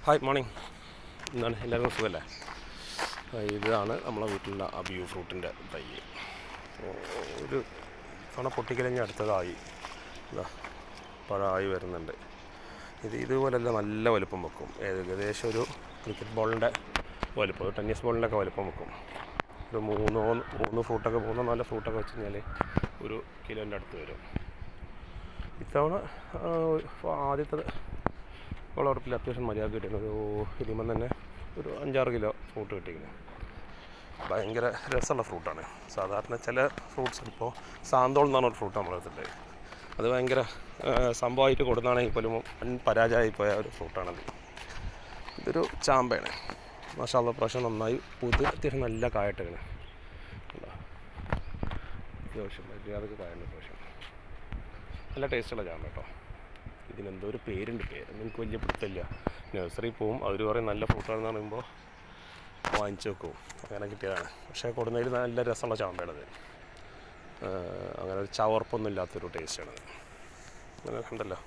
Hi morning. എന്താണ് എല്ലാവർക്കും സുഖമല്ലേ? ഇതാണ് നമ്മളെ വീട്ടിലുള്ള അബിയു ഫ്രൂട്ടിൻ്റെ തൈ. ഒരു തവണ പൊട്ടിക്കഴിഞ്ഞ് അടുത്തതായി പഴമായി വരുന്നുണ്ട്. ഇതുപോലെല്ല നല്ല വലുപ്പം വെക്കും. ഏകദേശം ഒരു ക്രിക്കറ്റ് ബോളിൻ്റെ വലുപ്പം, ഒരു ടെന്നീസ് ബോളിൻ്റെ ഒക്കെ വലുപ്പം വെക്കും. ഒരു മൂന്ന് ഫ്രൂട്ടൊക്കെ 3-4 ഫ്രൂട്ടൊക്കെ വെച്ച് കഴിഞ്ഞാൽ ഒരു കിലോൻ്റെ അടുത്ത് വരും. ഇത്തവണ ആദ്യത്തെ വിളവെടുപ്പിൽ അത്യാവശ്യം മര്യാദ കിട്ടിയിരുന്നു. ഇതിമം തന്നെ ഒരു 5-6 കിലോ ഫ്രൂട്ട് കിട്ടിയിരുന്നു. ഭയങ്കര രസമുള്ള ഫ്രൂട്ടാണ്. സാധാരണ ചില ഫ്രൂട്ട്സ് ഇപ്പോൾ സാന്തോൾ എന്ന് പറഞ്ഞൊരു ഫ്രൂട്ട് നമ്മളെടുത്തിട്ട് അത് ഭയങ്കര സംഭവമായിട്ട് കൊടുത്താണെങ്കിൽ പോലും പരാജയമായിപ്പോയ ഒരു ഫ്രൂട്ടാണത്. ഇതൊരു ചാമ്പയാണ്. മാഷാ അല്ലാഹ് പ്രാവശ്യം നന്നായി അത്യാവശ്യം നല്ല കായട്ടാണ്. അത്യാവശ്യം മര്യാദക്ക് കായുണ്ട് പ്രാവശ്യം. നല്ല ടേസ്റ്റുള്ള ചാമ്പ കേട്ടോ. ഇതിനെന്തോ ഒരു പേരുണ്ട്, പേരൊന്നും എനിക്ക് വലിയ പിടുത്തമില്ല. നഴ്സറി പോവും, അവർ പറയും നല്ല ഫ്രൂട്ടാണെന്ന് പറയുമ്പോൾ വാങ്ങിച്ച് വെക്കും. അങ്ങനെ കിട്ടിയതാണ്. പക്ഷേ കൊടുന്നതിൽ നല്ല രസമുള്ള ചാമ്പയാണത്. അങ്ങനെ ഒരു ചവർപ്പൊന്നും ഇല്ലാത്തൊരു ടേസ്റ്റാണത്. അങ്ങനെ കണ്ടല്ലോ.